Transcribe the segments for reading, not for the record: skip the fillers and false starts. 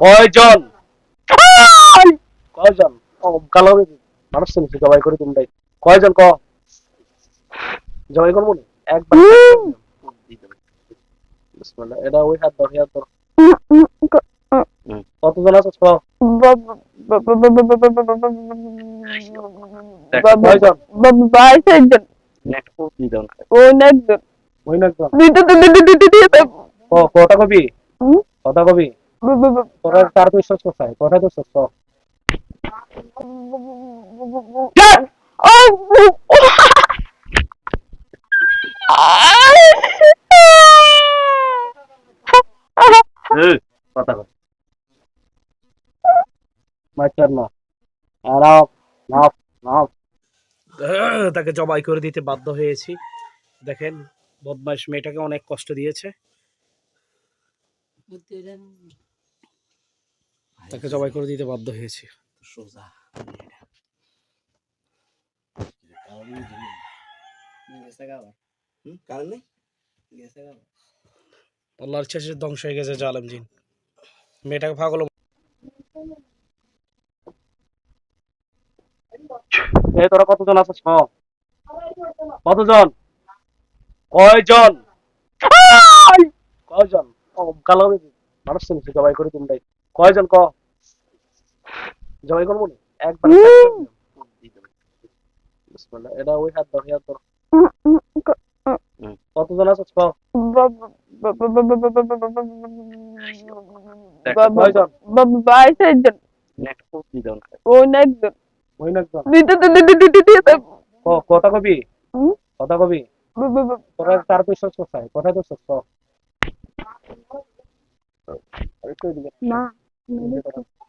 কয়জন? কয়জন? ও কালো মানুষ চিনছি জবাই করে তোমরাই। কয়জন ক? জবাই করবো নি? একবার বিসমিল্লাহ। এটা ওই হাত ধর, হাত ধর। কতজন আছো ক? কয়জন? ওই না একজন। কটা কবি? কথা কবি? তোরা তার বিশ্বাস কোথায়? কোথায় তো সত্য? কথা কর। মাইচার না। নাও, নাও, নাও। তাকে জবাই করে দিতে বাধ্য হয়েছি। দেখেন বদমাইশ মেয়েটাকে অনেক কষ্ট দিয়েছে। তাকে জবাই করে দিতে বাধ্য হয়েছি। আল্লাহর ইচ্ছা সে ধ্বংস হয়ে গেছে জালেম জিন। মেয়েটাকে পাগল। এই তোরা কতজন আছিস? কতজন? কয়জন? কয়জন? ও কালো মানুষ চিনছি জবাই করে তোমরাই। কয়জন ক? জবাই করবো নি? একবার বিসমিল্লাহ। এটা ওই হাত ধর, হাত ধর। কতজন আছিস ক? কয়জন? ওই না একজন। কথা কবি? কথা কবি? তোরা তার বিশ্বাস কোথায়? কোথায় তো সত্য? একটু এদিকে।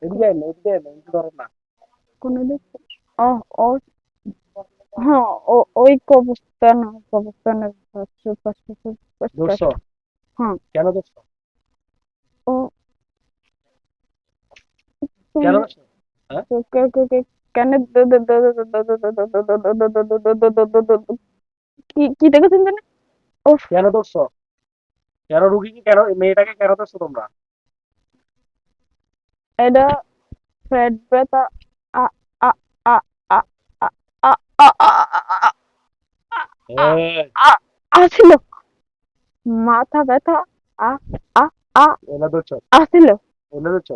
এদিকে আয় না, এদিকে আয় না, এদিকে ধরো না। ধরছো? কেন ধরছো? কেন ধরছো? হ্যাঁ? কেন ধরছো? কেন রুগীকে কেন মেয়েটাকে কেন ধরছো তোমরা? এই, এনে ধরছো? এনে ধরছো?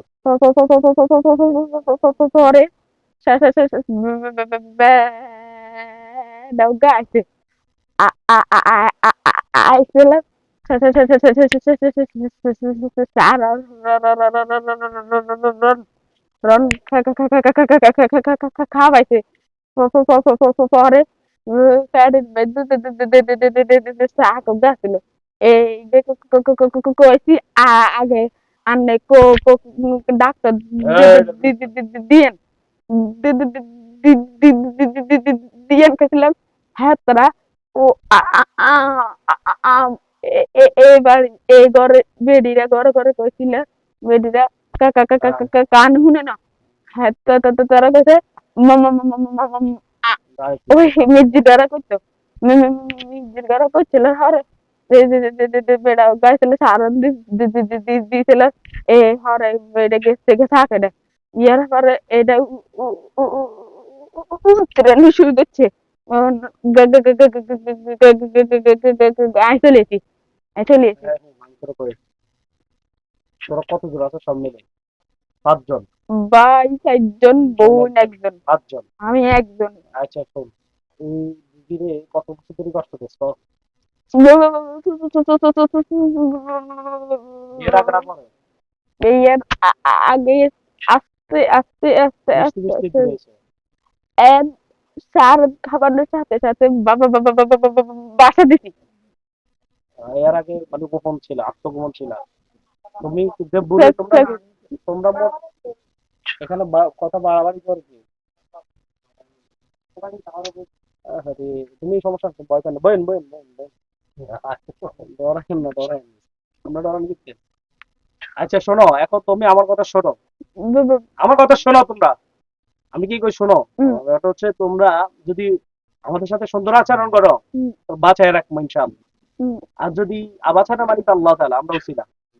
এই, মাংসের করে। তোরা কত দূর আছো সব মিলে? 5 জন। 5 জন। আচ্ছা শোন, এই দিদিরে কত বছর ধরে কষ্ট দিচ্ছ? বিয়ের আগে না পরে? মিষ্টি মিষ্টি দিয়েছে। এর আগে মানে গোপন ছিল, আত্মগোপন ছিল। তুমি যে বলে তোমরা তোমরা এখানে কথা বাড়াবাড়ি করে কি? আরে তুমি সমস্যা হচ্ছে ভয় কেন? বইন বইন বইন বইন। ডরাইন না, ডরাইন না। তোমরা ডরান দিচ্ছে। আচ্ছা শোনো, এখন তুমি আমার কথা শোনো। আমার কথা শোনো তোমরা। আমি কি কই শোনো। এটা হচ্ছে তোমরা যদি আমাদের সাথে সুন্দর আচরণ করো তো বাঁচায় রাখবো ইনশাআল্লাহ। আর যদি আবাছা না মানি তো আল্লাহ তাআলা, আমরা ছিলাম।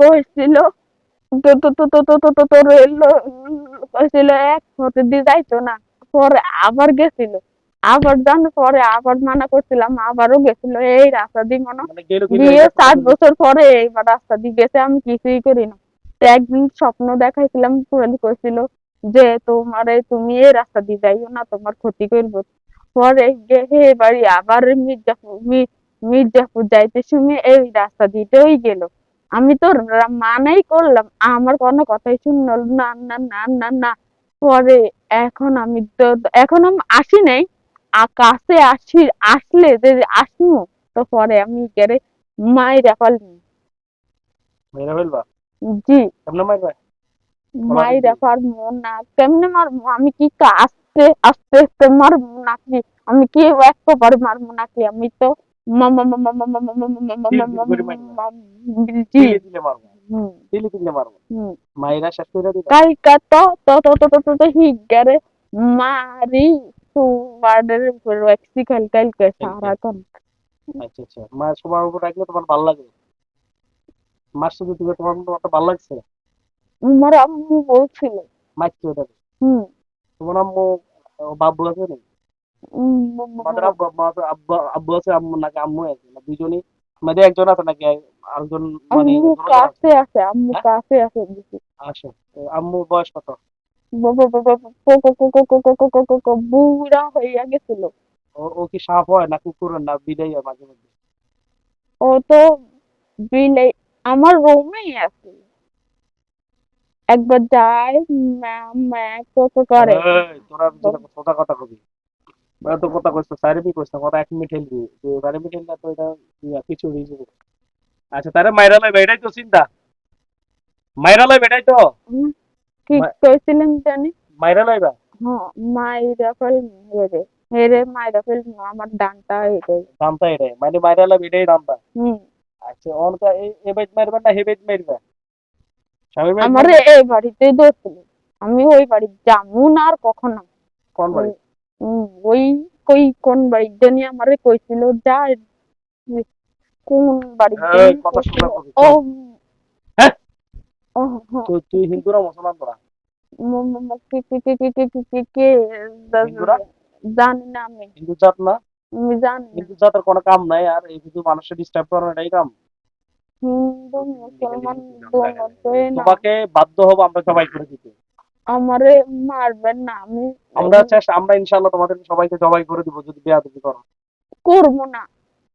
কইছিল তোর কইছিল এক হতে দিয়ে যাইতো না, পরে আবার গেছিল, আবার জানার পরে আবার মানা করছিলাম, আবারও গেছিল এই রাস্তা দিয়ে মনে হয় মানে গেলো কি বিয়ে 7 বছর পরে এইবার রাস্তা দিয়ে গেছে, আমি কিছুই করি না। তো একদিন স্বপ্ন দেখাইছিলাম, পুরানি কইছিল যে তুমি এই রাস্তা দিয়ে যাইও না, তোমার ক্ষতি করবো। পরে হে বাড়ি আবার মির্জাপুর যাইতে শুনে এই রাস্তা দিতেই গেল। আমি তো মানাই করলাম, আমার কোনো কথাই শুনলো না, না, না, না, না। পরে এখন আমি আসি নাই, কাছে আসলে যে আসবো, তো পরে আমি গেলে মাইরা ফেলবো। মেরে ফেলবা? জি, কেমনে মারবা? কলা মাইরা দিবি? পারবো না, কেমনে মারবো? আমি কি আস্তে আস্তে আস্তে মারবো নাকি? আমি কি একবারে মারবো নাকি? আমি তো তিল তিল করে মারবা? জি। তিলে তিলে মারবা? হুম, তিলে তিলে মারবা? হুম। মাইরা শেষ করে দিবা? কালকা তো হিগারে মারি সুবারের উপর ওয়াক্সি কালকে কালকে? সারাক্ষণ। আচ্ছা আচ্ছা, মা সবার উপর রাখলে তোমার ভালো লাগে? মার সাথে তুমি তোমার তোমার ভালো লাগছে? আমার আম্মু বলছিল। মারছে ওটাকে? হুম, তোমার আম্মু বাবু আছে নাকি? আমাদের আব্বু আমাদের আব্বু আব্বু আছে, আম্মু নাকি আম্মু আছে, না দুজনই? আমাদের একজন আছে নাকি আরেকজন? মানে আম্মু জোড়া আছে? কাছে আছে, আম্মু হ্যাঁ, কাছে আছে বেশি। আসো। তো আম্মুর বয়স কত? বুড়া হইয়া গেছিল। ও ও কি সাপ হয় না কুকুর হয় না বিড়াল হয় মাঝে মধ্যে? ও তো বিলে আমার রুমেই আছে, একবার যায় ম্যাম ম্যাম করে। তোরা যেটা কথা কথা কবি, তো কথা কইছো সাইরেবি কইছো কথা 1 মিনিট হেলবি যে 1 মিনিট হেললে তো এটা কিছু হয়ে যাবে। আচ্ছা, তারে মাইরা লইবে এটাই তো চিন্তা? মাইরা লইবে এটাই তো? হুম, ঠিক মা- কইছিলেন জানি। মাইরা লইবা? হ্যাঁ, মাইরা ফেল হেরে, হেরে মাইরা ফেল আমার ডানটা এটাই। দামটা এটাই মানে মাইরা লইবে এটাই দামটা? হুম, আচ্ছা, অনকা এ বাইত মারবা না হে বাইত মারবা? স্বামী বাইত আমারে মারবা? এই বাড়িতেই ধরছিল, আমি ওই বাড়ি যাবো না আর কখনো। কোন ওই বাড়ি? ওই কোন বাড়ি জানি আমারে কইছিল যা, কোন বাড়ি এই জানি কথা কইছিল। শুনলা কবি ও চল। হ্যাঁ, ও হ্যাঁ, তো তুই হিন্দুরা মুসলমান তোরা? কে হিন্দুরা? জানি না আমি। হিন্দু জাত না? আমি জানি না। হিন্দু জাতের কোনো কাম নাই আর এই শুধু মানুষের ডিস্টার্ব করার এটাই কাম? হিন্দু মুসলমান দুটোই না। তোমাকে বাধ্য হবো আমরা সবাই করে দিতে। আমারে মারবেন না, আমি আমরা ইনশাল্লাহ তোমাদের সবাইকে জবাই করে দিব যদি বেয়াদবি করো। করবো না।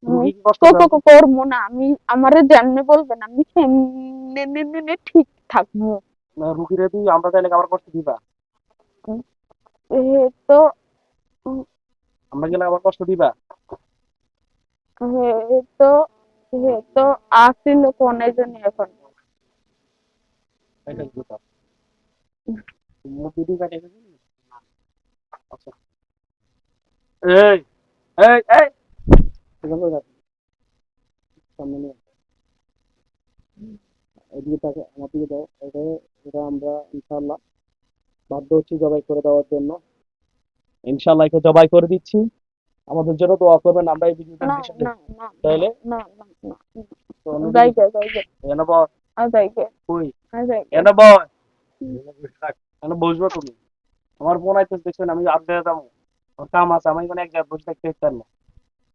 আমি রুগী কি কষ্ট পাবে? করবো না, আমি আমারে জানলে বলবেন, আমি সেমনি ঠিক থাকবো। রুগীরে তুই আমরা চাইলে আবার কষ্ট দিবা? এ তো আমরা গেলে আবার কষ্ট দিবা? এ তো এ তো আসিল কোনে জানি এখন। এটাই কথা। মুরগি কাটে গেছে? আচ্ছা। এই এই এই এখানে কই যাচ্ছিস? সামনে নিয়ে আয়। এদিকে তাকে আমার দিকে দাও, এটা আমরা ইনশাআল্লাহ বাধ্য হচ্ছি জবাই করে দেওয়ার জন্য। ইনশাআল্লাহ একে জবাই করে দিচ্ছি। আমাদের জন্য দোয়া করবেন, আমরা এই ভিডিওটা না, দেশে না, না, না, তাইলে না, না, না, তো অন্য যাই দিকে গে, যাই গে, এনে বয়। যাই গে, কই যাই গে। এনে বয়, এনে বসবো তুমি? আমার ফোন আইতেছে দেখছেন, আমি আপডেট যাবো, আমার কাম আছে, আমি মানে এক জায়গায় বসে থাকতে ইচ্ছা না।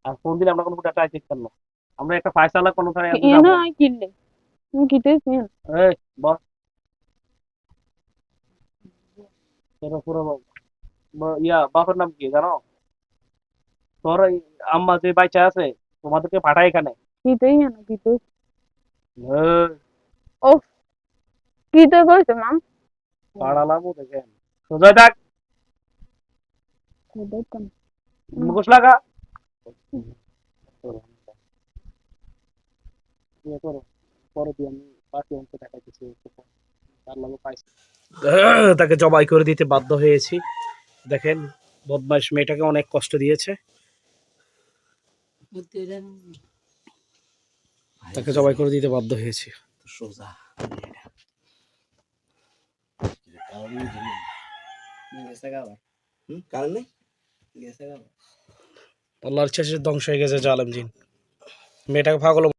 আর ফোন দিলে আমরা কোনো ডাটা আইতে ইচ্ছা না। আমরা একটা ফায়সালা কোনো খানে এখন এনে যাবো। আই কিনলে কিতেছি। এই বস, তোর পুরো ইয়া বাপের নাম কি জানো? তোর এই আম্মা যে বাইচা আছে তোমাদেরকে পাঠায় এখানে। কিতেই না কিতে। এই, ও কিতে কইছে মা? পাড়ালাম দেখেন, সোজা থাক, দেখতাম। মুখোশ লাগা। ইয়ে করো, পরে দিয়ে আমি বাকি অঙ্ক দেখাইতেছি তার লাগে পাইছি। তাকে জবাই করে দিতে বাধ্য হয়েছি। দেখেন, বদমাইশ মেয়েটাকে অনেক কষ্ট দিয়েছে, তাকে জবাই করে দিতে বাধ্য হয়েছি। আল্লাহর ইচ্ছা ধ্বংস হয়ে গেছে জালেম জিন। মেয়েটাকে পাগল